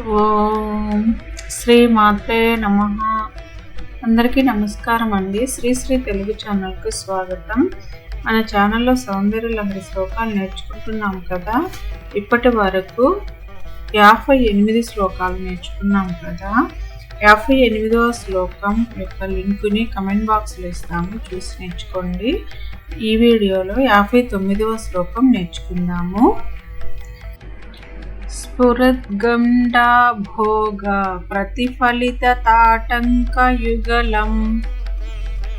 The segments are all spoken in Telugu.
ఓం శ్రీ మాత్రే నమః. అందరికీ నమస్కారం అండి. శ్రీ తెలుగు ఛానల్కి స్వాగతం. మన ఛానల్లో సౌందర్య లహరి శ్లోకాలు నేర్చుకుంటున్నాం కదా. ఇప్పటి వరకు 58 శ్లోకాలు నేర్చుకున్నాం కదా. 58వ శ్లోకం యొక్క లింకుని కమెంట్ బాక్స్లో ఇస్తాము, చూసి నేర్చుకోండి. ఈ వీడియోలో 59వ శ్లోకం నేర్చుకుందాము. స్ఫురద్గండా భోగ ప్రతిఫలిత తాటంకయుగలం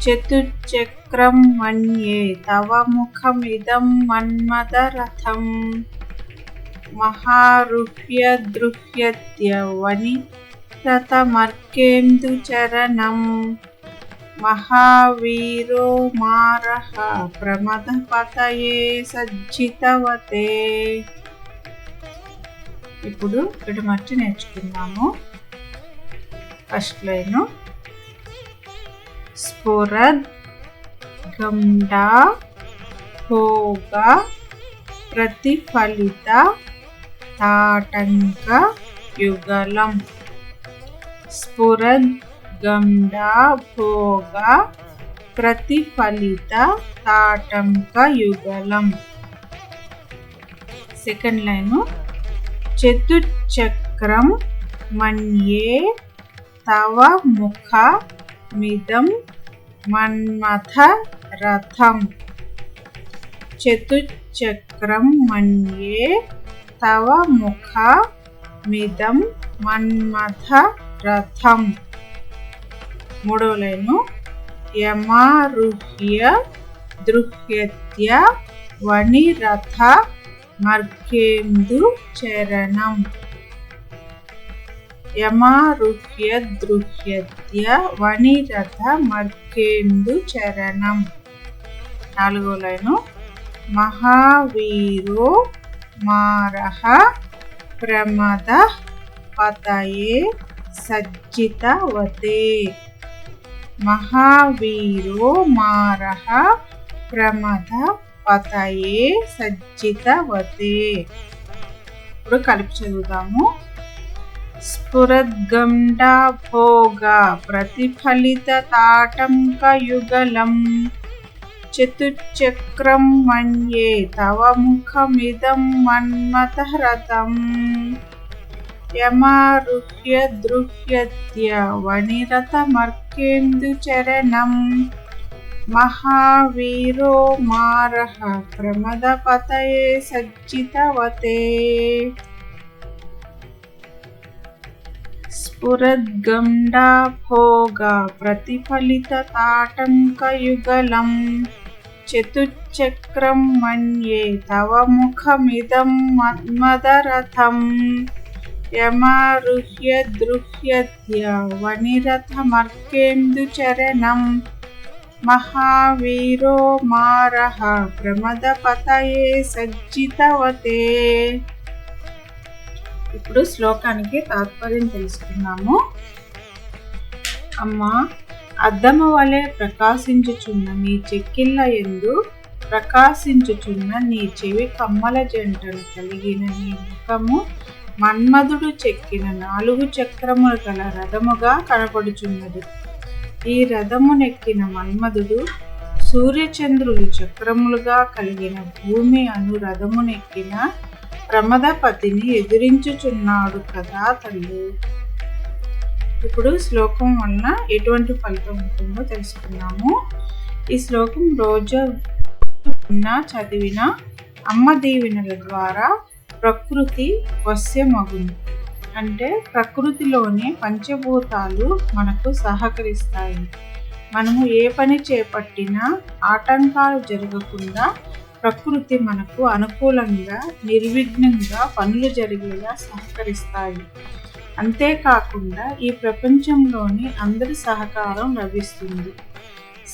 చతుశ్చక్రం మన్యే తవ ముఖమిదం మన్మథరథం మహారుహ్య దృహ్యత్య వనిరతమర్కేందుచరణం మహావీరో మారః ప్రమదపతయే సజ్జితవతే. ఇప్పుడు ఇక్కడ మర్చి నేర్చుకుందాము. ఫస్ట్ లైను స్ఫురద్ గండా భోగ ప్రతిఫలిత తాటంక యుగలం. స్ఫురద్ గండా భోగ ప్రతిఫలిత తాటంక యుగలం. సెకండ్ లైను చతుశ్చక్రం మన్యే తవ ముఖమిదం మన్మథ రథం. చతుశ్చక్రం మన్యే తవ ముఖమిదం మన్మథ రథం. మూడవ లైను యమారుహ్య దృహ్యత్య వనిరథ మర్కేందు చరణం. యమారుహ్య దృహ్యత్య వనిరథ మర్కేందు చరణం. నాలుగో లైను మహావీరో మారః ప్రమద పతయే సజ్జితవతే. మహావీరో మారః ప్రమద పతయే సజ్జితవతే. ఇప్పుడు కలిపి చదువుదాము. స్ఫురద్గండా భోగ ప్రతిఫలిత తాటంకయుగలం చతుశ్చక్రం మన్యే తవ ముఖమిదం మన్మథరథం యమారుహ్య దృహ్యత్య వనిరతమర్కేందుచరణం మహావీరో మారః ప్రమదపతయే సజ్జితవతే. స్ఫురద్గండా భోగ ప్రతిఫలిత తాటంకయుగలం చతుశ్చక్రం మన్యే తవ ముఖమిదం మన్మథరథం యమారుహ్య దృహ్యత్య వనిరతమర్కేందుచరణం మహావీరో మారః ప్రమదపతయే సజ్జితవతే. ఇప్పుడు శ్లోకానికి తాత్పర్యం తెలుసుకున్నాము. అమ్మా, అద్దము వలె ప్రకాశించుచున్న నీ చెక్కిళ్ళ యందు ప్రకాశించుచున్న నీ చెవి కమ్మల జంటను కలిగిన నీ ముఖము మన్మధుడు చెక్కిన 4 చక్రములు గల రథముగా కనపడుచున్నది. ఈ రథమునెక్కిన మన్మధుడు సూర్యచంద్రులు చక్రములుగా కలిగిన భూమి అను రథమునెక్కిన ప్రమదపతిని ఎదిరించుచున్నాడు కదా తల్లి. ఇప్పుడు శ్లోకం వలన ఎటువంటి ఫలితం ఉంటుందో తెలుసుకున్నాము. ఈ శ్లోకం రోజు చదివిన అమ్మ దీవెనల ద్వారా ప్రకృతి వశ్యమగును. అంటే ప్రకృతిలోని పంచభూతాలు మనకు సహకరిస్తాయి. మనము ఏ పని చేపట్టినా ఆటంకాలు జరగకుండా ప్రకృతి మనకు అనుకూలంగా నిర్విఘ్నంగా పనులు జరిగేలా సహకరిస్తాయి. అంతేకాకుండా ఈ ప్రపంచంలోని అందరి సహకారం లభిస్తుంది.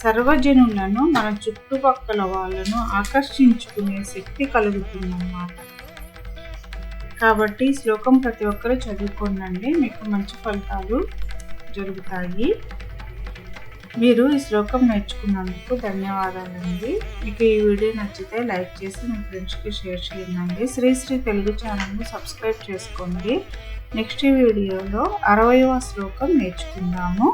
సర్వజనులను మన చుట్టుపక్కల వాళ్ళను ఆకర్షించుకునే శక్తి కలుగుతుందన్నమాట. కాబట్టి ఈ శ్లోకం ప్రతి ఒక్కరూ చదువుకోండి, మీకు మంచి ఫలితాలు జరుగుతాయి. మీరు ఈ శ్లోకం నేర్చుకున్నందుకు ధన్యవాదాలండి. మీకు ఈ వీడియో నచ్చితే లైక్ చేసి మీ ఫ్రెండ్స్కి షేర్ చేయండి. శ్రీ తెలుగు ఛానల్ని సబ్స్క్రైబ్ చేసుకోండి. నెక్స్ట్ వీడియోలో 60వ శ్లోకం నేర్చుకుందాము.